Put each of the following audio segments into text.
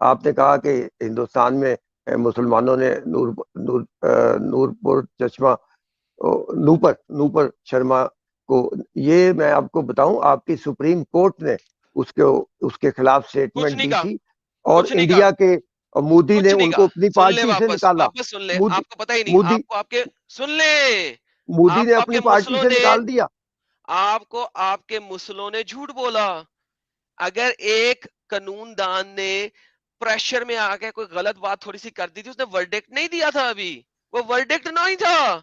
आपने कहा कि हिंदुस्तान में मुसलमानों ने नूरपुर चश्मा, नूपर नूपर शर्मा को, ये मैं आपको बताऊं, आपकी सुप्रीम कोर्ट ने उसके उसके खिलाफ कुछ स्टेटमेंट नहीं दी कहा, थी। और कुछ नहीं कहा, इंडिया के मोदी ने कुछ नहीं उनको कहा। अपनी सुन ले पार्टी से वापस, निकाला। वापस सुन ले, मोदी आपको पता ही नहीं, मोदी आपको आपके, सुन ले, मोदी ने आपको अपनी आपके पार्टी मुसलों से ने, निकाल दिया। आपको आपके मुसलों ने झूठ बोला। अगर एक कानूनदान ने प्रेशर में आके कोई गलत बात थोड़ी सी कर दी थी, उसने वर्डिक्ट नहीं दिया था अभी, वो वर्डिक्ट नहीं था,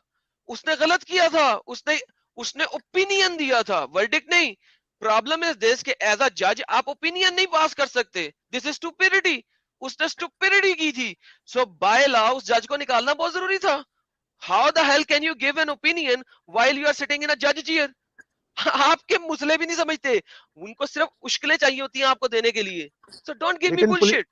उसने गलत किया था, उसने उसने ओपिनियन दिया था, वर्डिक्ट नहीं। प्रॉब्लम इज दिस कि एज अ जज आप ओपिनियन नहीं पास कर सकते, दिस इज स्टुपिडिटी। उसने स्टुपिडिटी की थी, सो बाय लॉ उस जज को निकालना बहुत जरूरी था। How the hell can you give an opinion while you are sitting in a जज चेयर? आपके मुसले भी नहीं समझते, उनको सिर्फ मुश्किलें चाहिए होती हैं आपको देने के लिए। सो डोंट गिव मी लेकिन बुलशिट।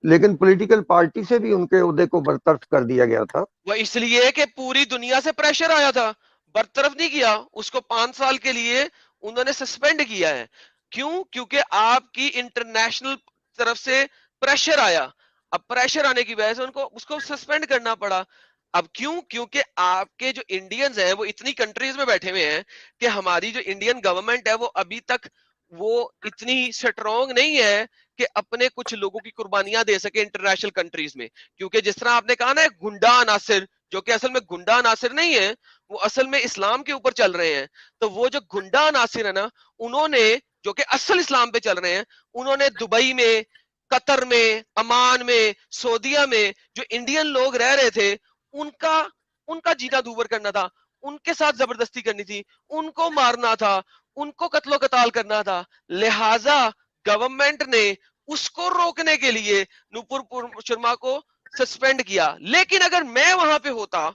लेकिन पॉलिटिकल पार्टी से भी उनके ओहदे को बरतरफ कर दिया गया था। वो इसलिए कि पूरी दुनिया से प्रेशर आया था, बरतरफ नहीं किया उसको, 5 साल के लिए उन्होंने सस्पेंड किया है। क्यों? क्योंकि आपकी इंटरनेशनल तरफ से प्रेशर आया। अब प्रेशर आने की वजह से उनको उसको सस्पेंड करना पड़ा। अब क्यों? क्योंकि आपके जो इंडियंस हैं वो इतनी कंट्रीज में बैठे हुए हैं कि हमारी जो इंडियन गवर्नमेंट है वो अभी तक वो इतनी स्ट्रोंग नहीं है कि अपने कुछ लोगों की कुर्बानियां दे सके इंटरनेशनल कंट्रीज में। क्योंकि जिस तरह आपने कहा ना गुंडा अनासिर, जो कि असल में गुंडा अनासिर नहीं है, वो असल में इस्लाम के ऊपर चल रहे हैं। तो वो जो गुंडा अनासिर है ना, उन्होंने, जो कि असल इस्लाम पे चल रहे हैं, उन्होंने दुबई में, कतर में, अमान में, सऊदीया में जो इंडियन लोग रह रहे थे, उनका उनका जीना दूभर करना था, उनके साथ जबरदस्ती करनी थी, उनको मारना था, उनको कत्लो कताल करना था। लिहाजा गवर्नमेंट ने उसको रोकने के लिए नुपुर शर्मा को सस्पेंड किया। लेकिन अगर मैं वहां पे होता,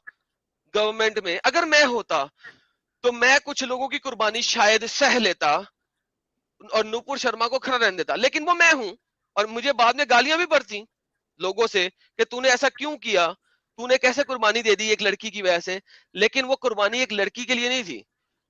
गवर्नमेंट में अगर मैं होता, तो मैं कुछ लोगों की कुर्बानी शायद सह लेता और नुपुर शर्मा को खड़ा रहने देता। लेकिन वो मैं हूं, और मुझे बाद में गालियां भी पड़ती लोगों से कि तूने ऐसा क्यों किया, तूने कैसे कुर्बानी दे दी एक लड़की की वजह से। लेकिन वो कुर्बानी एक लड़की के लिए नहीं थी,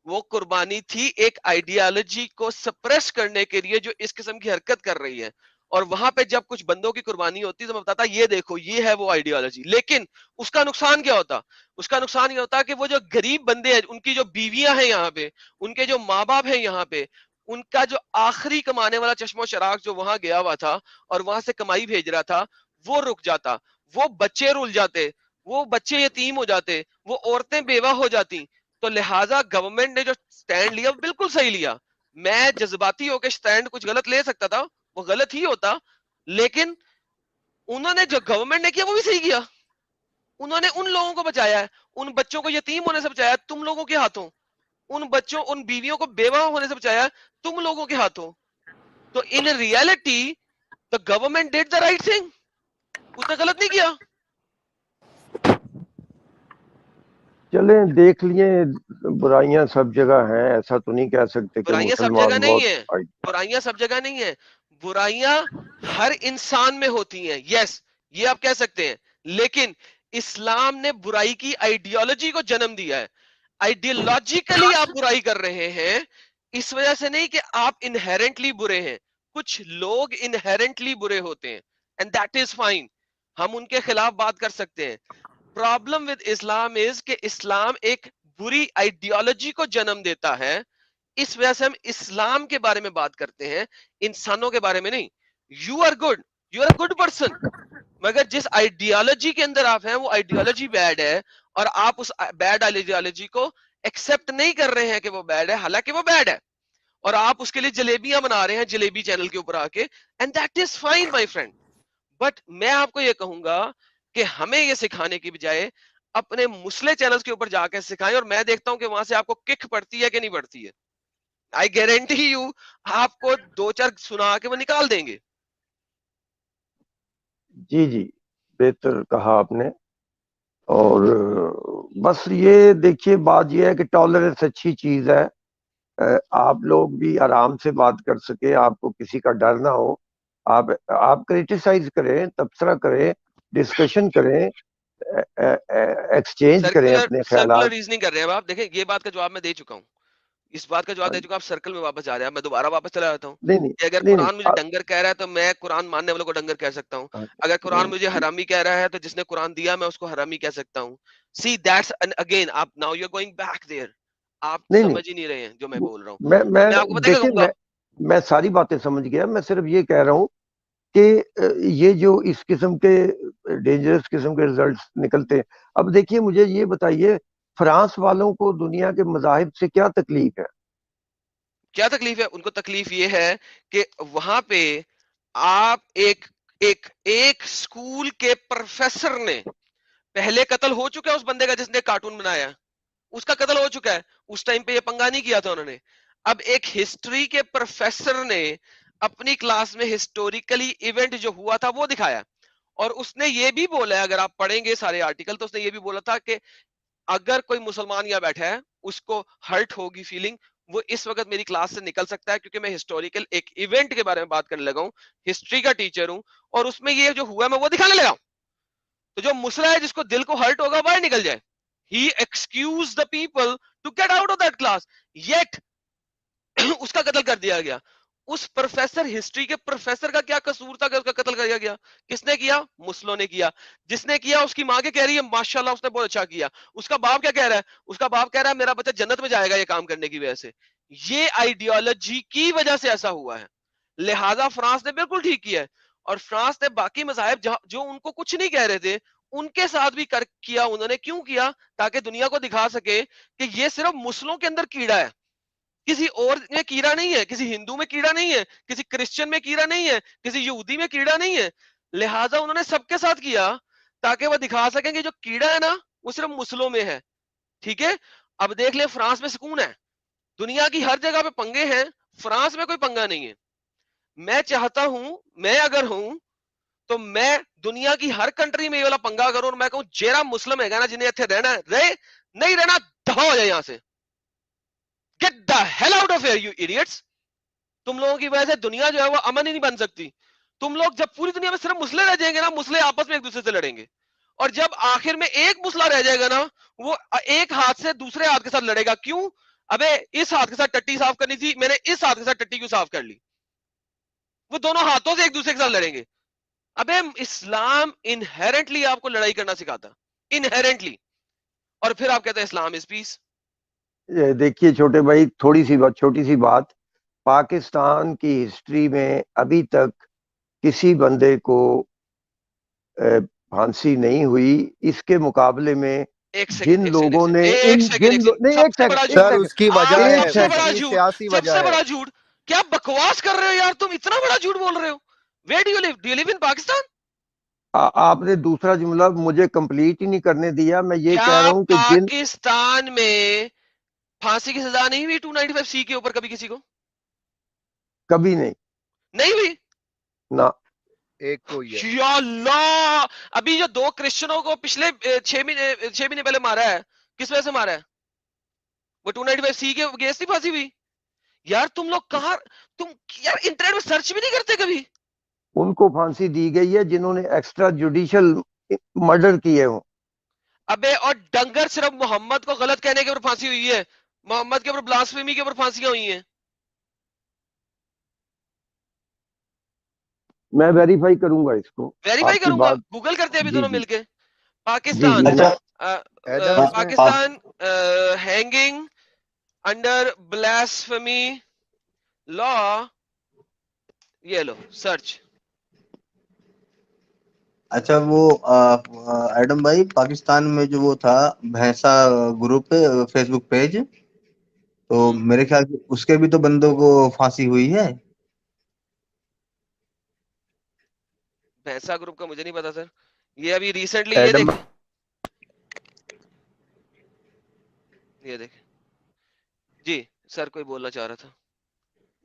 वो कुर्बानी थी एक आइडियोलॉजी को सप्रेस करने के लिए जो इस किस्म की हरकत कर रही है। और वहां पे जब कुछ बंदों की कुर्बानी होती तो मैं बताता ये देखो ये है वो आइडियोलॉजी। लेकिन उसका नुकसान क्या होता? उसका नुकसान ये होता कि वो जो गरीब बंदे हैं, उनकी जो बीवियां हैं यहाँ पे, उनके जो माँ बाप हैं यहाँ पे, उनका जो आखिरी कमाने वाला चश्मो शराक जो वहां गया हुआ था और वहां से कमाई भेज रहा था, वो रुक जाता, वो बच्चे रुल जाते, वो बच्चे यतीम हो जाते, वो औरतें बेवा हो जाती। तो लिहाजा गवर्नमेंट ने जो स्टैंड लिया बिल्कुल सही लिया। मैं जज्बाती होकर स्टैंड कुछ गलत ले सकता था, वो गलत ही होता। लेकिन उन्होंने जो गवर्नमेंट ने किया वो भी सही किया। उन्होंने उन लोगों को बचाया है, उन बच्चों को यतीम होने से बचाया तुम लोगों के हाथों, उन बच्चों उन बीवियों को बेवा होने से बचाया तुम लोगों के हाथों। तो in reality the government did the right thing, उसने गलत नहीं किया। चलें, देख लिए, बुराइयां सब जगह हैं, ऐसा तो नहीं कह सकते कि बुराइयां सब जगह मुसलमान नहीं बहुत। है, बुराइयां सब जगह नहीं है, बुराइयां हर इंसान में होती हैं, यस, ये आप कह सकते हैं। लेकिन इस्लाम ने बुराई की आइडियोलॉजी को जन्म दिया है। आइडियोलॉजिकली आप बुराई कर रहे हैं, इस वजह से नहीं कि आप इनहेरेंटली बुरे हैं। कुछ लोग इनहेरेंटली बुरे होते हैं, एंड दैट इज फाइन, हम उनके खिलाफ बात कर सकते हैं। प्रॉब्लम विद इस्लाम इज कि इस्लाम एक बुरी आइडियोलॉजी को जन्म देता है। इस वजह से हम इस्लाम के बारे में बात करते हैं, इंसानों के बारे में नहीं। You are good, you are a good person, मगर जिस आइडियोलॉजी के अंदर आप हैं वो आइडियोलॉजी बैड है, और आप उस बैड आइडियोलॉजी को एक्सेप्ट नहीं कर रहे हैं कि वो बैड है, हालांकि वो बैड है, और आप उसके लिए जलेबियां बना रहे हैं जलेबी चैनल के ऊपर आके, and that is fine my friend. But मैं आपको ये कहूंगा कि हमें ये सिखाने की बजाय अपने मुसले चैनल्स के ऊपर जाकर सिखाएं, और मैं देखता हूं कि वहां से आपको किक पड़ती है कि नहीं पड़ती है। आई गारंटी यू, आपको दो चार सुना के वो निकाल देंगे। जी जी, बेहतर कहा आपने। और बस ये देखिए, बात ये है कि टॉलरेंस अच्छी चीज है। आप लोग भी आराम से बात कर सके, आपको किसी का डर ना हो। आप क्रिटिसाइज करें, तबसरा करें, डिस्कशन करें, एक्सचेंज करें सर्कुलर अपने सर्कुलर ख्यालात। रीजनिंग कर रहे हैं अब आप देखें, ये बात का जवाब मैं दे चुका हूं। इस बात का जवाब दे चुका, आप सर्कल में वापस जा रहे हैं। मैं दोबारा वापस चला जाता हूँ नहीं नहीं कि अगर नहीं नहीं कुरान मुझे डंगर कह रहा है तो मैं कुरान मानने वालों को डंगर कह सकता हूँ। अगर कुरान मुझे नहीं हरामी कह रहा है तो जिसने कुरान दिया मैं उसको हरामी कह सकता हूँ। सी दैट्स अगेन आप now you are going back there. आप नहीं नहीं समझ ही नहीं रहे हैं जो मैं बोल रहा हूँ। मैं अब मैं आपको पता है क्या देखिए, कहूंगा? मैं सारी बातें समझ गया। मैं सिर्फ ये कह रहा हूँ कि ये जो इस किस्म के डेंजरस किस्म के रिजल्ट्स निकलते हैं। अब देखिए, मुझे ये बताइए, फ्रांस वालों को दुनिया के मजाहिब से क्या तकलीफ है? क्या तकलीफ है? उनको तकलीफ ये है कि वहां पे आप एक एक एक स्कूल के प्रोफेसर ने पहले कत्ल हो चुका है उस बंदे का जिसने कार्टून बनाया, उसका कत्ल हो चुका है। उस टाइम पे ये पंगा नहीं किया था उन्होंने। अब एक हिस्ट्री के प्रोफेसर ने अपनी क्लास में हिस्टोरिकली इवेंट जो हुआ था वो दिखाया, और उसने ये भी बोला है, अगर आप पढ़ेंगे सारे आर्टिकल तो उसने ये भी बोला था कि अगर कोई मुसलमान यहाँ बैठा है उसको हर्ट होगी फीलिंग, वो इस वक्त मेरी क्लास से निकल सकता है, क्योंकि मैं हिस्टोरिकल एक इवेंट के बारे में बात करने लगा हूँ, हिस्ट्री का टीचर हूँ, और उसमें ये जो हुआ है मैं वो दिखाने लगा हूं। तो जो मुसला है जिसको दिल को हर्ट होगा बाहर निकल जाए। He excuse the people to get out of that class, yet उसका कत्ल कर दिया गया। उस प्रोफेसर, हिस्ट्री के प्रोफेसर का क्या कसूर था कि उसका कत्ल किया गया? किसने किया? मुस्लिमों ने किया। जिसने किया उसकी मां के कह रही है माशाल्लाह उसने बहुत अच्छा किया। उसका बाप क्या कह रहा है? उसका बाप कह रहा है मेरा बच्चा जन्नत में जाएगा ये काम करने की वजह से। ये आइडियोलॉजी की वजह से ऐसा हुआ है। लिहाजा फ्रांस ने बिल्कुल ठीक किया है। और फ्रांस ने बाकी मजाहब जो उनको कुछ नहीं कह रहे थे उनके साथ भी कर किया। उन्होंने क्यों किया? ताकि दुनिया को दिखा सके कि ये सिर्फ मुस्लिमों के अंदर कीड़ा है, किसी और में कीड़ा नहीं है, किसी हिंदू में कीड़ा नहीं है, किसी क्रिश्चियन में कीड़ा नहीं है, किसी यहूदी में कीड़ा नहीं है। लिहाजा उन्होंने सबके साथ किया ताकि वह दिखा सकें कि जो कीड़ा है ना वो सिर्फ मुस्लिमों में है। ठीक है? अब देख ले, फ्रांस में सुकून है। दुनिया की हर जगह पे पंगे हैं, फ्रांस में कोई पंगा नहीं है। मैं चाहता हूं, मैं अगर हूं तो मैं दुनिया की हर कंट्री में ये वाला पंगा करूं और मैं कहूं जेरा मुस्लिम है ना जिन्हें इतने रहना है रहे, नहीं रहना दफा हो जाए यहां से। Get the hell out of here you idiots. तुम लोगों की वजह से दुनिया जो है वो अमन ही नहीं बन सकती। तुम लोग जब पूरी दुनिया में सिर्फ मुसले रह जाएंगे ना, मुसले आपस में एक दूसरे से लड़ेंगे, और जब आखिर में एक मुसला रह जाएगा ना, वो एक हाथ से दूसरे हाथ के साथ लड़ेगा। क्यों? अबे इस हाथ के साथ टट्टी साफ करनी थी, मैंने इस हाथ के साथ टट्टी क्यों साफ कर ली? वो दोनों हाथों से एक दूसरे के साथ लड़ेंगे। अबे इस्लाम इनहेरेंटली आपको लड़ाई करना सिखाता, इनहेरेंटली। और फिर आप कहते हैं इस्लाम इज पीस। ये देखिए छोटे भाई, थोड़ी सी बात, छोटी सी बात। पाकिस्तान की हिस्ट्री में अभी तक किसी बंदे को फांसी नहीं हुई। इसके मुकाबले में एक सेकंड, जिन एक सेकंड, एक लोगों ने सेकंड, एक सेकंड, एक सेकंड, नहीं, एक सबसे सेकंड, बड़ा एक झूठ। सर सेकंड, उसकी वजह आज एक है, सबसे बड़ा सेकंड। उसकी झूठ, सियासी सबसे वजह है। बड़ा झूठ। क्या बकवास कर रहे हो यार तुम? इतना बड़ा झूठ बोल रहे हो। Where do you live? Do you live in Pakistan? आपने दूसरा जुमला मुझे कंप्लीट ही नहीं करने दिया। मैं ये कह रहा क्या हूं कि जिन पाकिस्तान में फांसी की सजा नहीं हुई 295 सी के ऊपर कभी किसी को? कभी नहीं नहीं हुई। ना। एक को ही है। या अल्लाह! अभी जो दो क्रिश्चियनों को पिछले 6 महीने पहले मारा है, किस वजह से मारा है? वो 295 सी के केस नहीं फांसी हुई? यार तुम लोग कहाँ, तुम यार इंटरनेट में सर्च भी नहीं करते कभी? उनको फांसी दी गई है जिन्होंने एक्स्ट्रा जुडिशियल मर्डर किए हों। अबे और डंगर सिर्फ मोहम्मद को गलत कहने के ऊपर फांसी हुई है, मोहम्मद के ऊपर ब्लास्फेमी के ऊपर फांसियां हुई हैं। मैं वेरीफाई करूंगा इसको। वेरीफाई आपकी करूंगा, बात। गूगल करते हैं अभी जी दोनों जी मिलके। जी पाकिस्तान, जी मैं। एडम इसमें Pakistan hanging under blasphemy law, ये लो सर्च। अच्छा वो एडम भाई, पाकिस्तान में जो वो था भैंसा ग्रुप फेसबुक पेज, तो मेरे ख्याल से उसके भी तो बंदों को फांसी हुई है। भैंसा ग्रुप का मुझे नहीं पता सर। ये अभी रिसेंटली ये एडम, देख, ये देख जी। सर कोई बोलना चाह रहा था।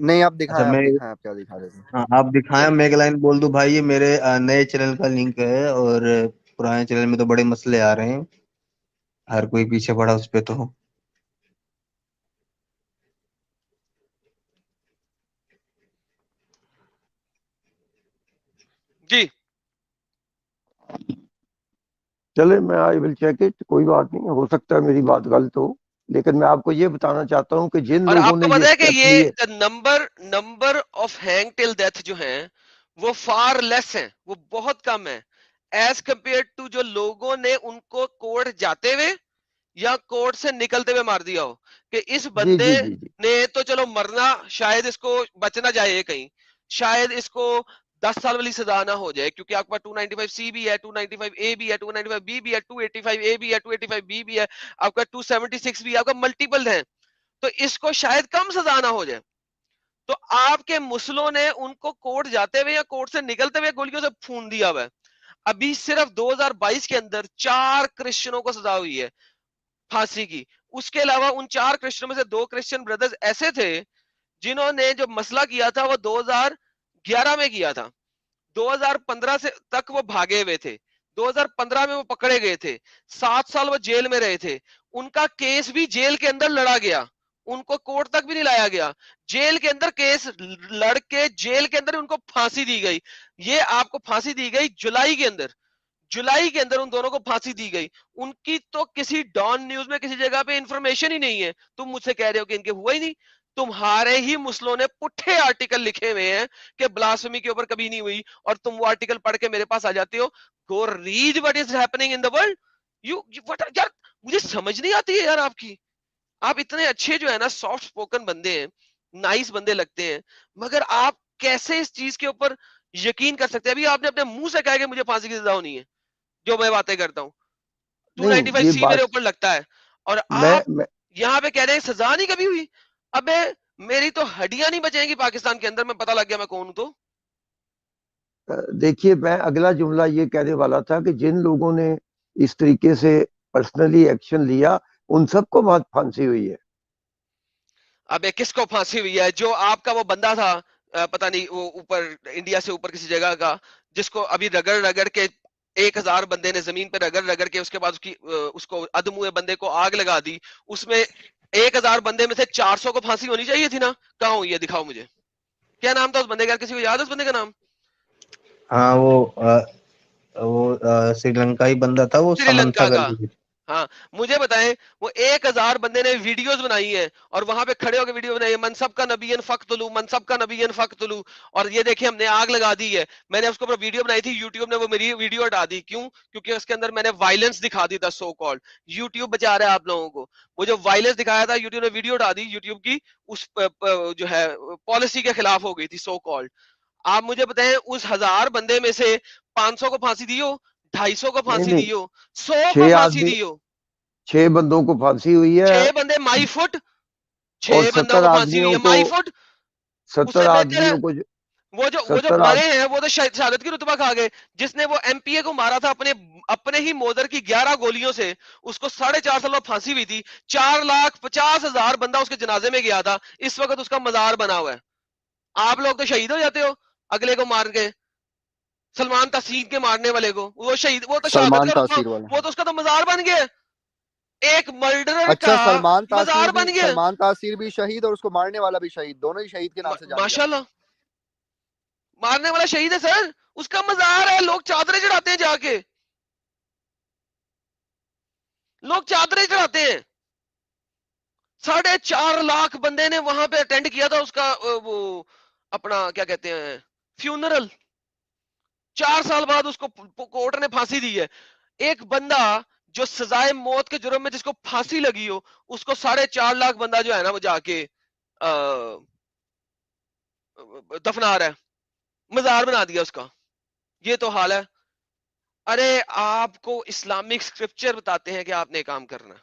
नहीं, अच्छा आप मैं, दिखाएं, आप क्या दिखा रहे थे। हाँ, आप दिखाएं। ये मैं एक लाइन बोल दूं भाई, ये मेरे नए चैनल का लिंक है, और पुराने चैनल में तो बड़े मसले आ रहे हैं, हर कोई पीछे पड़ा उस पे तो। जी। चले, मैं आई विल चेक इट। कोई बात नहीं, हो सकता है मेरी बात गलत हो। लेकिन मैं आपको ये बताना चाहता हूं कि जिन और लोगों ने आपको ये पता है कि स्टेप ये लिए, number of hang till death जो हैं वो फार लेस हैं, वो बहुत कम है एज कंपेयर टू जो लोगों ने उनको कोर्ट जाते हुए या कोर्ट से निकलते हुए मार दिया हो। कि इस जी बंदे जी जी जी, ने तो चलो मरना, शायद इसको बचना जाए कहीं, शायद इसको 10 साल वाली सजा ना हो जाए, क्योंकि आपके पास 295C भी है, 295A भी है, 295B भी है, 285A भी है, 285B भी है, आपका 276 भी है, आपका मल्टीपल है, तो इसको शायद कम सजा ना हो जाए। तो आपके मुस्लिमों ने उनको कोर्ट जाते हुए या कोर्ट से निकलते हुए गोलियों से खून दिया हुआ है। अभी सिर्फ 2022 के अंदर 4 क्रिश्चियनों को सजा हुई है फांसी की। उसके अलावा उन 4 क्रिश्चियनों में से 2 क्रिश्चियन ब्रदर्स ऐसे थे जिन्होंने जो मसला किया था वो 2011 में किया था, 2015 से तक वो भागे हुए थे, 2015 में वो पकड़े गए थे, 7 साल वो जेल में रहे थे, उनका केस भी जेल के अंदर लड़ा गया, उनको कोर्ट तक भी नहीं लाया गया, जेल के अंदर केस लड़के जेल के अंदर उनको फांसी दी गई। ये आपको फांसी दी गई जुलाई के अंदर, जुलाई के अंदर उन दोनों को फांसी दी गई। उनकी तो किसी डॉन न्यूज में किसी जगह पे इंफॉर्मेशन ही नहीं है, तुम मुझसे कह रहे हो कि इनके हुआ ही नहीं। तुम्हारे ही मुस्लिमों ने पुट्ठे आर्टिकल लिखे हुए हैं कि ब्लास्फेमी के ऊपर कभी नहीं हुई, और तुम वो आर्टिकल पढ़ के मेरे पास आ जाते हो। गो read what is happening in the world. You what यार, मुझे समझ नहीं आती है यार आपकी। आप इतने अच्छे जो है ना सॉफ्ट स्पोकन बंदे हैं, नाइस बंदे लगते हैं, मगर आप कैसे इस चीज के ऊपर यकीन कर सकते हैं? अभी आपने अपने मुंह से कहा कि मुझे फांसी की सजा होनी है जो मैं बातें करता हूँ, नहीं ये 295C मेरे बात ऊपर लगता है, और आप मैं यहाँ पे कह रहे हैं सजा नहीं कभी हुई। अबे मेरी तो हड्डियां नहीं बचेंगी पाकिस्तान के अंदर, मैं पता लग गया मैं कौन हूं तो। देखिए, मैं अगला जुमला ये कहने वाला था कि जिन लोगों ने इस तरीके से पर्सनली एक्शन लिया, उन सबको बहुत फांसी हुई है। अबे किसको फांसी हुई है? जो आपका वो बंदा था, पता नहीं वो ऊपर इंडिया से ऊपर किसी जगह का, जिसको अभी रगड़ रगड़ के 1000 बंदे ने जमीन पे रगड़ रगड़ के उसके बाद उसको अधमुए बंदे को आग लगा दी। उसमें 1000 बंदे में से 400 को फांसी होनी चाहिए थी ना? कहाँ हुई है? दिखाओ मुझे। क्या नाम था उस बंदे का? किसी को याद है उस बंदे का नाम? हाँ वो श्रीलंकाई बंदा था, वो समंथा श्रीलंका का। करके। हाँ, मुझे बताएं, वो 1000 बंदे ने वीडियोस बनाई है और वहां पे खड़े होकर वीडियो बनाई है, मनसब का नबीयन फक्तलू, मनसब का नबीयन फक्तलू, और ये देखिए हमने आग लगा दी है। मैंने उसके ऊपर वीडियो बनाई थी, यूट्यूब ने वो मेरी वीडियो हटा दी। क्यों? क्योंकि उसके अंदर मैंने वायलेंस दिखा दी था, सो कॉल्ड। यूट्यूब बचा रहा है आप लोगों को। वो जो वायलेंस दिखाया था, यूट्यूब ने वीडियो हटा दी, यूट्यूब की उस जो है पॉलिसी के खिलाफ हो गई थी, सो कॉल्ड। आप मुझे बताएं, उस 1000 बंदे में से 500 को फांसी दी हो, 250 को नहीं फांसी नहीं, दी हो, 100 को 6 फांसी आदमी, दी हो? 6 बंदों को फांसी हुई है, 6 बंदे माई फुट, और 6 बंदों 70 को फांसी हुई आदमियों है को, माई फुट। 70 उससे बेहतर है आदमियों को, वो जो 70 मरे हैं वो तो शहादत की रुतबा खा गए। जिसने वो एमपीए को मारा था अपने अपने ही मोदर की 11 गोलियों से, उसको 4.5 साल बाद फांसी हुई थी। 4,50,000 बंदा उसके जनाजे में गया था, इस वक्त उसका मजार बना हुआ है। आप लोग तो शहीद हो जाते हो अगले को मार के। सलमान तासीर के मारने वाले को वो शहीद, वो तो शहादत सलमान का रुतबा, तासीर वाला। वो तो उसका तो मजार बन गया। एक मर्डरर का अच्छा, मजार बन गया। सलमान तासीर भी शहीद और उसको मारने वाला भी शहीद, दोनों ही शहीद के नाम से जाने जाते हैं। माशाल्लाह, मारने वाला शहीद है सर, उसका मजार है, लोग चादरें चढ़ाते हैं जाके, लोग चादरें चढ़ाते हैं। 4.5 लाख बंदे ने वहां पे अटेंड किया था उसका वो अपना क्या कहते हैं फ्यूनरल। 4 साल बाद उसको कोर्ट ने फांसी दी है। एक बंदा जो सजाए मौत के जुर्म में जिसको फांसी लगी हो, उसको 4.5 लाख बंदा जो है ना वो जाके दफना रहा है, मजार बना दिया उसका। ये तो हाल है। अरे आपको इस्लामिक स्क्रिप्चर बताते हैं कि आपने काम करना,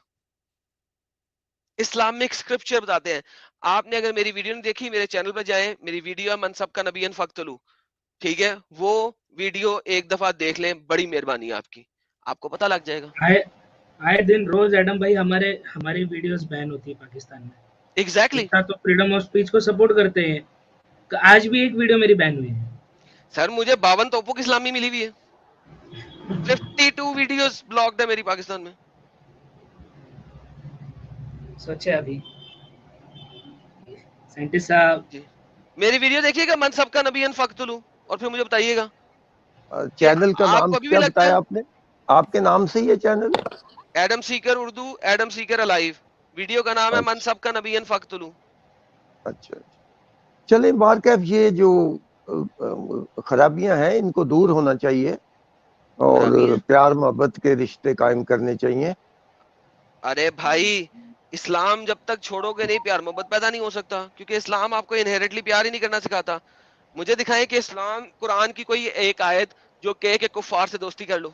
इस्लामिक स्क्रिप्चर बताते हैं। आपने अगर मेरी वीडियो नहीं देखी, मेरे चैनल पर जाएं, मेरी वीडियो है मनसब का नबीयन फक्तलू, ठीक है? वो वीडियो एक दफा देख लें, बड़ी मेहरबानी आपकी, आपको पता लग जाएगा। आए आए दिन रोज एडम भाई हमारी वीडियोस बैन होती है पाकिस्तान में। एग्जैक्टली इतना तो फ्रीडम ऑफ स्पीच को सपोर्ट करते हैं, तो आज भी एक वीडियो मेरी बैन हुई है। सर, मुझे 52 तोपों की इस्लामी मिली हुई है, 52 वीडियोस ब्लॉक्ड है मेरी पाकिस्तान में। सोचे अभी साइंटिस्ट साहब जी, मेरी वीडियो देखिएगा मनसब का नबीयन फक्तलू, और फिर मुझे बताइएगा कि चैनल का नाम आपको अभी भी क्या लगता बताया है। आपने? आपके नाम से ही है channel? Adam Sikar Urdu, Adam Sikar alive. Video का नाम है मन अच्छा सब का नबीयन फक्तुलू। अच्छा। चले बारकैफ, ये जो खराबियां हैं इनको दूर होना चाहिए और खराबी है। प्यार मोहब्बत के रिश्ते कायम करने चाहिए। अरे भाई, इस्लाम जब तक छोड़ोगे नहीं प्यार मोहब्बत पैदा नहीं हो सकता, क्योंकि इस्लाम आपको इनहेरेंटली प्यार ही नहीं करना सिखाता। मुझे दिखाएं कि इस्लाम कुरान की कोई एक आयत जो कहे कि कुफार से दोस्ती कर लो।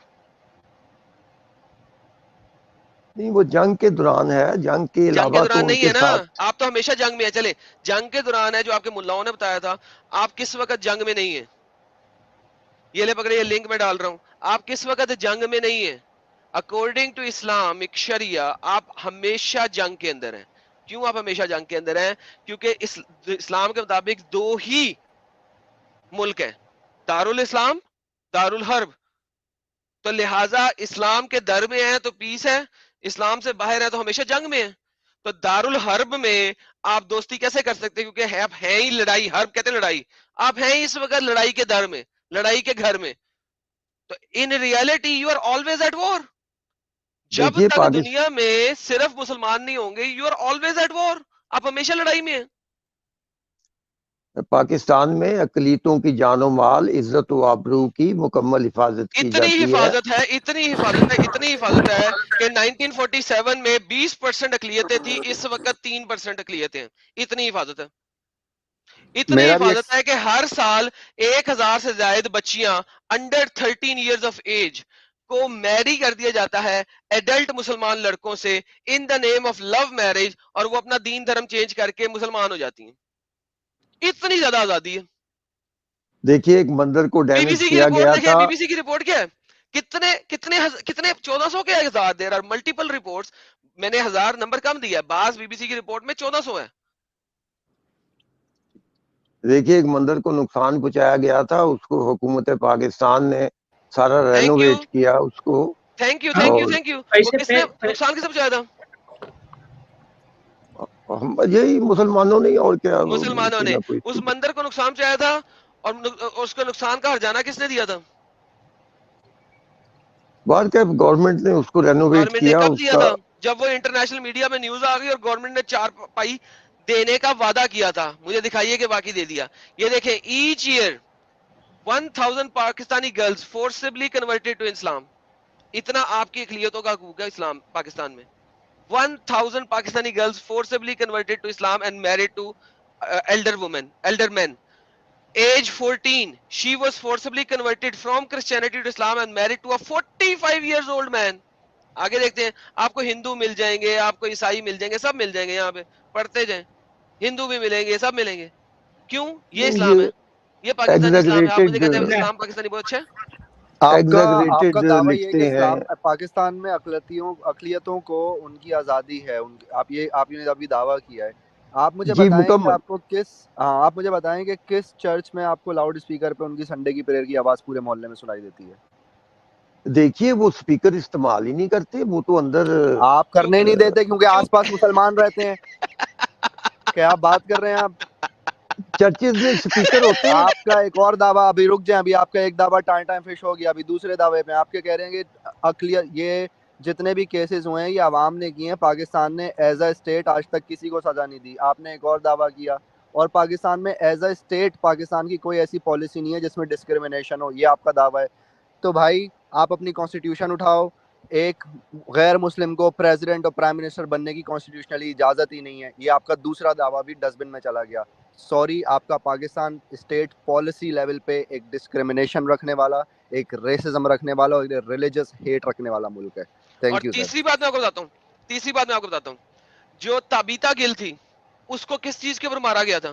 नहीं, वो जंग के दौरान है, जंग के जंग के अलावा तो दौरान नहीं उनके है ना, साथ। आप तो हमेशा जंग में है। चले, जंग के दौरान है जो आपके मुल्लाओं ने बताया था। आप किस वक्त जंग में नहीं है? ये ले पकड़े, ये लिंक में डाल रहा हूं। आप किस वक्त जंग में नहीं है? अकॉर्डिंग टू इस्लामिक शरिया आप हमेशा जंग के अंदर हैं। क्यों आप हमेशा जंग के अंदर हैं? क्योंकि इस्लाम के मुताबिक दो ही मुल्क है, दारुल इस्लाम, दारुल हर्ब। तो लिहाजा इस्लाम के दर में है तो पीस है, इस्लाम से बाहर है तो हमेशा जंग में है। तो दारुल हर्ब में आप दोस्ती कैसे कर सकते हैं? क्योंकि आप हैं ही लड़ाई, हर्ब कहते हैं लड़ाई। आप हैं ही इस वक्त लड़ाई के दर में, लड़ाई के घर में। तो in reality you are always at war. जब देखिए तक दुनिया में सिर्फ मुसलमान नहीं होंगे, you are always at war. आप हमेशा लड़ाई में हैं। पाकिस्तान में अकलीतों की जानो माल, इज्जत व आबरू की मुकम्मल हिफाजत की इतनी जाती है। हिफाजत है, इतनी हिफाजत है, इतनी हिफाजत है कि 1947 में 20% अकलियतें थी, इस वक्त 3% अकलियतें हैं। इतनी हिफाजत है, इतनी मेरा भी हिफाजत है कि हर साल 1000 से ज्यादा बच्चियां अंडर 13 इयर्स ऑफ एज को मैरी कर दिया जाता है एडल्ट मुसलमान लड़कों से in the name of love marriage, और वो अपना दीन धर्म चेंज करके मुसलमान हो जाती हैं। इतनी ज्यादा आजादी है। देखिए, एक मंदिर को डैमेज बीबीसी की किया रिपोर्ट गया देखिए, था। बीबीसी की रिपोर्ट क्या है? कितने कितने कितने 1400 के हजार, देर आर मल्टीपल रिपोर्ट्स। मैंने 1000 नंबर कम दिया, बास बीबीसी की रिपोर्ट में 1400 है। देखिए, एक मंदिर को नुकसान पहुंचाया गया था, उसको हुकूमत पाकिस्तान ने सारा थैंक यू, रेनोवेट किया उसको। थैंक यू, हाँ, थैंक यू, और थैंक यू। वो पैसे किसने नुकसान किसे पहुंचाया था? हम यही मुसलमानों ने, और क्या, मुसलमानों कोई ने ना कोई उस तो। मंदिर को नुकसान पहुंचाया था। और उसको नुकसान का हर्जाना किसने दिया था? बाहर क्या, गवर्नमेंट ने उसको रेनोवेट गवर्नमेंट ने किया कब दिया उसका। था? जब वो इंटरनेशनल मीडिया में न्यूज आ गई और गवर्नमेंट ने 4 पाई देने का वादा किया था। मुझे दिखाइए कि बाकी दे दिया। ये देखें, each year 1000 Pakistani girls forcibly converted to Islam. इतना आपकी अकलियतों का हकूक है इस्लाम पाकिस्तान में। 1000 Pakistani girls forcibly converted to Islam and married to elder men. Age 14, she was forcibly converted from Christianity to Islam and married to a 45 years old man. आगे देखते हैं, आपको हिंदू मिल जाएंगे, आपको ईसाई मिल जाएंगे, सब मिल जाएंगे। यहाँ पे पढ़ते जाएं, हिंदू भी मिलेंगे, सब मिलेंगे। क्यों? ये नहीं, इस्लाम है, ये पाकिस्तानी इस्लाम है। आप मुझे एग्जैगरेटेड कहते हैं ना, इस्लाम पाकिस्तानी बहुत अच्छा है। आपका आपका एग्जैगरेटेड दावा ये है लिखते कि हैं। इस्लाम पाकिस्तान में अकलियतों को उनकी आज़ादी है। आपने अभी दावा किया है। आप मुझे जी, बताएं कि मुकम्मल। आप मुझे बताएं कि किस चर्च में आपको लाउड स्पीकर पे उनकी संडे की प्रेयर की आवाज पूरे मोहल्ले में सुनाई देती है? देखिए, वो स्पीकर इस्तेमाल ही नहीं करते, वो तो अंदर आप करने ही नहीं चुप देते क्योंकि चुप। आसपास मुसलमान रहते हैं। क्या आप बात कर रहे हैं? आप चर्चेज में स्पीकर होते हैं। आपका एक और दावा, अभी रुक जाए, अभी आपका एक दावा टाइम फिश हो गया। अभी दूसरे दावे पे आपके कह रहे हैं कि अकलियत, ये जितने भी केसेस हुए हैं ये अवाम ने किए हैं, पाकिस्तान ने एज अ स्टेट आज तक किसी को सजा नहीं दी। आपने एक और दावा किया, और पाकिस्तान में एज अ स्टेट पाकिस्तान की कोई ऐसी पॉलिसी नहीं है जिसमें डिस्क्रिमिनेशन हो, ये आपका दावा है। तो भाई आप अपनी कॉन्स्टिट्यूशन उठाओ। एक गैर मुस्लिम को प्रेसिडेंट और प्राइम मिनिस्टर बनने की कॉन्स्टिट्यूशनली इजाज़त ही नहीं है, ये आपका दूसरा दावा भी डस्टबिन में चला गया। सॉरी, आपका पाकिस्तान स्टेट पॉलिसी लेवल पे एक डिस्क्रिमिनेशन रखने वाला, एक रेसिज्म रखने वाला और एक रिलीजियस हेट रखने वाला मुल्क है। और थैंक यू सर। तीसरी बात मैं आपको बताता हूँ, तीसरी बात मैं आपको बताता हूँ, जो ताबीता गिल थी उसको किस चीज के ऊपर मारा गया था?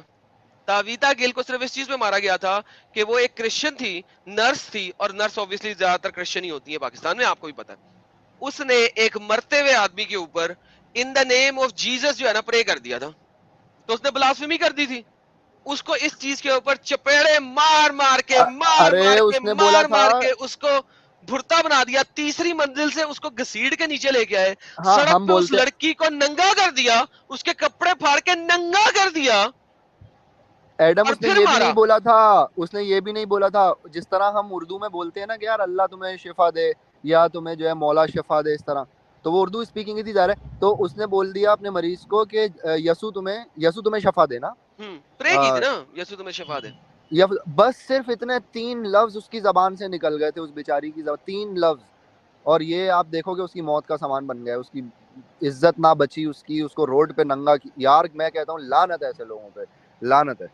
ताबीता गिल को सिर्फ इस चीज पे मारा गया था कि वो एक क्रिश्चियन थी, नर्स थी, और नर्स ऑब्वियसली ज्यादातर क्रिश्चियन ही होती है पाकिस्तान में, आपको भी पता है। उसने एक मरते हुए आदमी के ऊपर in the name of Jesus जो है ना प्रे कर दिया था, तो उसने ब्लास्फेमी कर दी थी। उसको इस चीज के ऊपर चपेड़े मार मार के अरे उसने बोला था, मार के उसको भुरता बना दिया। तीसरी मंजिल से उसको घसीट के नीचे लेके आए, हाँ सड़क हम पे उस बोलते, लड़की को नंगा कर दिया, उसके कपड़े फाड़ के नंगा कर दिया, एडम और उसने फिर ये भी मारा। नहीं बोला था, उसने ये भी नहीं बोला था जिस तरह हम उर्दू में बोलते हैं ना कि यार अल्लाह तुम्हें शिफा दे या तुम्हें जो है मौला शिफा दे, इस तरह तो वो उर्दू स्पीकिंग ही थी जा रहा है, तो उसने बोल दिया अपने मरीज को कि यसु तुम्हें शफा देना, प्रे की थी ना, यसु तुम्हें शफा दे। या बस सिर्फ इतने 3 लफ्ज उसकी जबान से निकल गए थे, उस बेचारी की 3 लफ्ज, और ये आप देखोगे उसकी मौत का सामान बन गया, उसकी इज्जत ना बची उसकी, उसको रोड पे नंगा यार मैं कहता हूँ लानत है ऐसे लोगों पे, लानत है।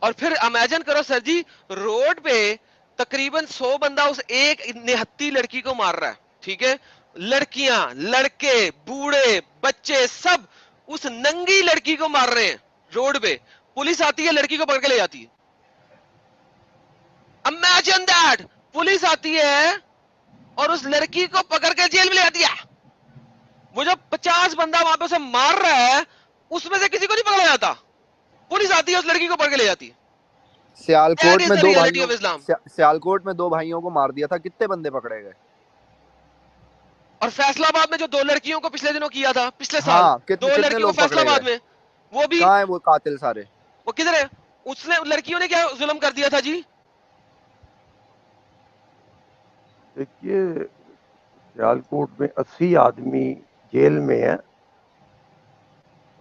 और फिर इमेजिन करो सर जी, रोड पे तकरीबन 100 बंदा उस एक निहत्ती लड़की को मार रहा है, ठीक है, लड़कियां, लड़के, बूढ़े, बच्चे सब उस नंगी लड़की को मार रहे हैं रोड पे, पुलिस आती है लड़की को पकड़ के ले जाती है। इमेजिन दैट, पुलिस आती है और उस लड़की को पकड़ के जेल में ले जाती है। वो जो 50 बंदा वहां पे उसे मार रहा है उसमें से किसी को नहीं पकड़ा जाता, पुलिस आती है उस लड़की को पकड़ के ले जाती है। सियालकोट में सियालकोट में 2 भाइयों को मार दिया था, कितने बंदे पकड़े गए? और फैसलाबाद में जो 2 लड़कियों को पिछले दिनों किया था, पिछले साल हाँ, 2 लड़कियों को फैसलाबाद में, वो भी कहाँ है वो कातिल सारे? वो किधर है? उसने लड़कियों ने क्या जुल्म कर दिया था जी? देखिए सियालकोट में 80 आदमी जेल में है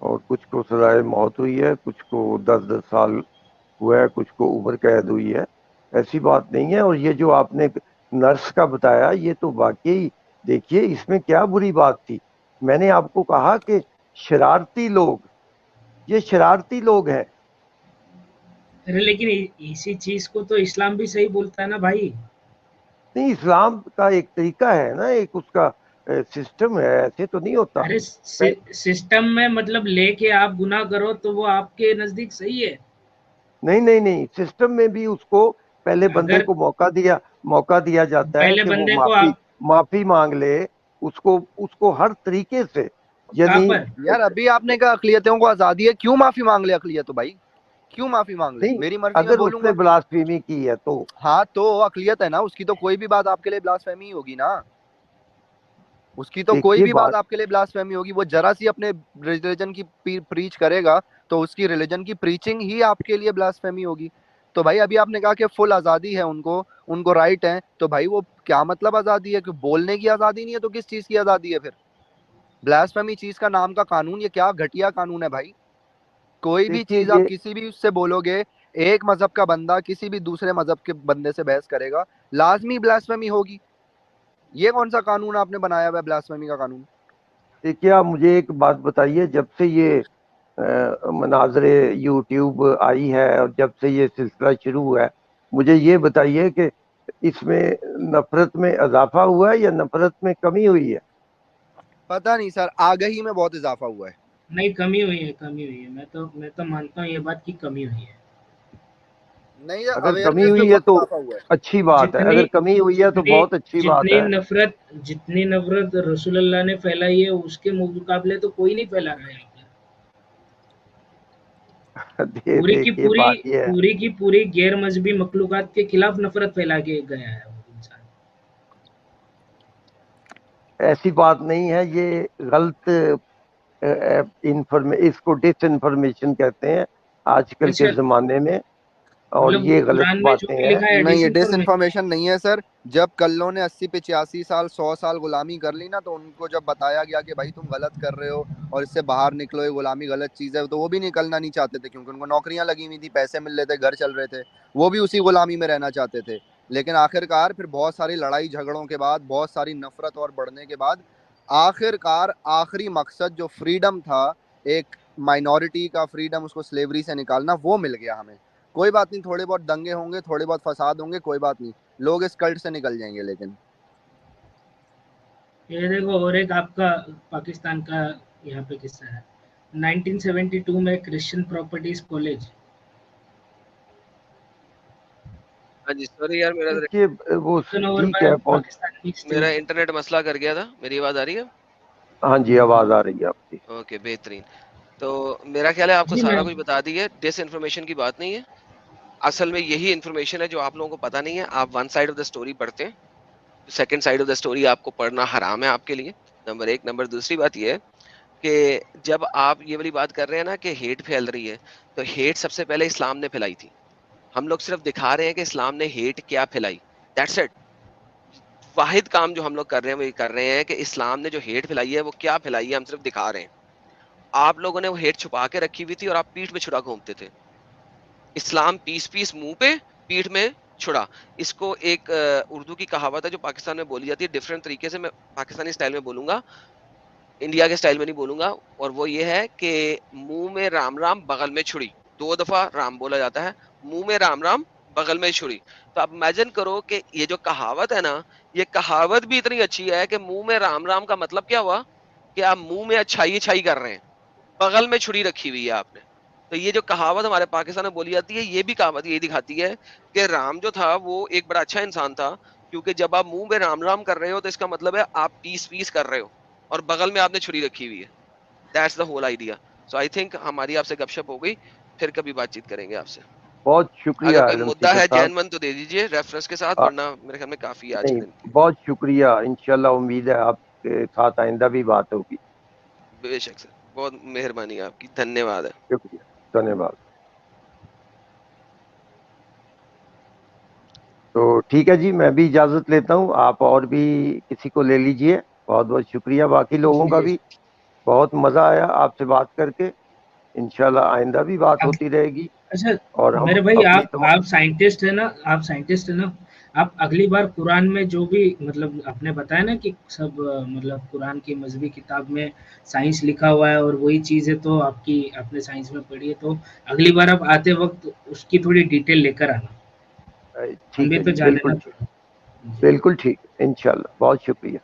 और कुछ को सजाए मौत हुई है, कुछ को 10-10 साल हुआ है, कुछ को उम्र कैद हुई है। ऐसी बात नहीं है। और ये जो आपने नर्स का बताया, ये तो वाकई देखिए इसमें क्या बुरी बात थी। मैंने आपको कहा कि शरारती लोग, ये शरारती लोग हैं। अरे लेकिन इसी चीज को तो इस्लाम भी सही बोलता है ना भाई। नहीं, इस्लाम का एक तरीका है ना, एक उसका सिस्टम है, ऐसे तो नहीं होता। अरे सिस्टम में मतलब लेके आप गुनाह करो तो वो आपके नजदीक सही है। नहीं नहीं नहीं, सिस्टम में भी उसको पहले बंदे को मौका दिया जाता है कि वो माफी मांग ले, उसको हर तरीके से। यानी यार अभी आपने कहा अक़लियतों को आजादी है, क्यों माफी मांग ले अक़लियत? तो भाई क्यों माफी मांग ले? मेरी मर्जी अगर उसने ब्लास्फेमी की है तो हाँ, तो अक़लियत है ना उसकी, तो कोई भी बात आपके लिए ब्लास्फेमी होगी ना, उसकी तो कोई भी बात आपके लिए ब्लास्फेमी होगी। वो जरा सी अपने रिलीजन की प्रीच करेगा तो उसकी रिलीजन की प्रीचिंग ही आपके लिए ब्लास्फेमी होगी। तो भाई अभी आपने कहा कि फुल आज़ादी है उनको राइट है, तो भाई वो क्या मतलब आज़ादी है? कि बोलने की आज़ादी नहीं है तो किस चीज़ की आज़ादी है फिर? ब्लास्फेमी चीज़ का नाम का कानून, ये क्या घटिया कानून है भाई। कोई भी चीज़ आप किसी भी उससे बोलोगे, एक मजहब का बंदा किसी भी दूसरे मजहब के बंदे से बहस करेगा, लाजमी ब्लास्फेमी होगी। ये कौन सा कानून आपने बनाया हुआ है, ब्लास्फेमी का कानून? देखिए आप मुझे एक बात बताइए, जब से ये मनाजरे यूट्यूब आई है और जब से ये सिलसिला शुरू हुआ है, मुझे ये बताइए कि इसमें नफरत में इजाफा हुआ है या नफरत में कमी हुई है? पता नहीं सर, आगही में बहुत इजाफा हुआ है। नहीं, कमी हुई है। मैं तो मानता हूँ ये बात की कमी हुई है। नहीं, अगर कमी हुई है तो अच्छी बात है, अगर कमी हुई है तो बहुत अच्छी बात है। जितनी नफरत रसूलुल्लाह ने फैलाई है उसके मुकाबले तो कोई नहीं फैला रहा है। पूरी की पूरी गैर मजहबी मखलूकात के खिलाफ नफरत फैला के गया है इंसान। ऐसी बात नहीं है, ये गलत इसको डिसइंफॉर्मेशन कहते हैं आजकल के जमाने में, और ये गलत बातें हैं। नहीं, ये डिसइंफॉर्मेशन नहीं है सर। जब कल्लों ने 80-85 साल 100 साल गुलामी कर ली ना, तो उनको जब बताया गया कि भाई तुम गलत कर रहे हो और इससे बाहर निकलो, ये गुलामी गलत चीज़ है, तो वो भी निकलना नहीं चाहते थे, क्योंकि उनको नौकरियां लगी हुई थी, पैसे मिल रहे थे, घर चल रहे थे, वो भी उसी गुलामी में रहना चाहते थे। लेकिन आखिरकार फिर बहुत सारी लड़ाई झगड़ों के बाद, बहुत सारी नफरत और बढ़ने के बाद, आखिरकार आखिरी मकसद जो फ्रीडम था, एक माइनॉरिटी का फ्रीडम, उसको स्लेवरी से निकालना, वो मिल गया हमें। कोई बात नहीं, थोड़े बहुत दंगे होंगे, थोड़े बहुत फसाद होंगे, कोई बात नहीं, लोग इस कल्ट से निकल जाएंगे। लेकिन ये देखो, और एक आपका पाकिस्तान का यहाँ पे किस्सा है। 1972 में क्रिश्चियन प्रॉपर्टीज कॉलेज। हाँ जी, सॉरी यार, मेरा इंटरनेट मसला कर गया था। मेरी आवाज आ रही है? हाँ जी, आवाज आ रही है आपकी। ओके, बेहतरीन। तो मेरा ख्याल है आपको सारा कुछ बता दिया। डिसइंफॉर्मेशन की बात नहीं है, असल में यही इन्फॉर्मेशन है जो आप लोगों को पता नहीं है। आप one side of the story पढ़ते हैं, second side of the story आपको पढ़ना हराम है आपके लिए, नंबर 1। नंबर दूसरी बात ये है कि जब आप ये वाली बात कर रहे हैं ना कि हेट फैल रही है, तो हेट सबसे पहले इस्लाम ने फैलाई थी। हम लोग सिर्फ दिखा रहे हैं कि इस्लाम ने हेट क्या फैलाई, दैट्स इट। वाहिद काम जो हम लोग कर रहे हैं वो ये कर रहे हैं कि इस्लाम ने जो हेट फैलाई है वो क्या फैलाई है हम सिर्फ दिखा रहे हैं। आप लोगों ने वो हेट छुपा के रखी हुई थी और आप पीठ में छुरा घूमते थे। इस्लाम पीस पीस मुंह पे, पीठ में छुरा। इसको एक उर्दू की कहावत है जो पाकिस्तान में बोली जाती है डिफरेंट तरीके से, मैं पाकिस्तानी स्टाइल में बोलूंगा, इंडिया के स्टाइल में नहीं बोलूंगा, और वो ये है कि मुंह में राम राम बगल में छुरी। 2 दफा राम बोला जाता है, मुंह में राम राम बगल में छुरी। तो आप इमेजिन करो कि ये जो कहावत है ना, ये कहावत भी इतनी अच्छी है कि मुंह में राम राम का मतलब क्या हुआ कि आप मुंह में अच्छाई अच्छाई कर रहे हैं, बगल में छुरी रखी हुई है आपने। तो ये जो कहावत हमारे पाकिस्तान में बोली जाती है, ये भी कहावत यही दिखाती है कि राम जो था वो एक बड़ा अच्छा इंसान था, क्योंकि जब आप मुंह में राम राम कर रहे हो तो इसका मतलब है आप पीस पीस कर रहे हो और बगल में आपने छुरी रखी हुई है। That's the whole idea. So I think हमारी आपसे गपशप हो गई, फिर कभी बातचीत करेंगे आपसे। बहुत अगर शुक्रिया कोई आलम मुद्दा सीकर है साहब। जैन मन तो दे दीजिए रेफरेंस के साथ, आ, वरना मेरे ख्याल में काफी है आज के नहीं, दिन के लिए। बहुत शुक्रिया, इंशाल्लाह उम्मीद है आपके साथ आइंदा भी बात होगी। बेशक सर, बहुत मेहरबानी आपकी, धन्यवाद है। शुक्रिया, धन्यवाद। तो ठीक है जी, मैं भी इजाजत लेता हूँ, आप और भी किसी को ले लीजिए। बहुत बहुत शुक्रिया, बाकी लोगों का भी बहुत मजा आया आपसे बात करके। इंशाल्लाह आइंदा भी बात अब होती रहेगी। अच्छा और हम मेरे भाई, अपनी आप साइंटिस्ट है ना, आप साइंटिस्ट है ना, आप अगली बार कुरान में जो भी मतलब आपने बताया ना कि सब मतलब कुरान की मजहबी किताब में साइंस लिखा हुआ है और वही चीज़ है, तो आपकी आपने साइंस में पढ़ी है, तो अगली बार आप आते वक्त उसकी थोड़ी डिटेल लेकर आना, हम ठीक भी है तो जी, जाने बिल्कुल ना ठीक, थोड़ा। जी। बिल्कुल ठीक, इंशाल्लाह। बहुत शुक्रिया।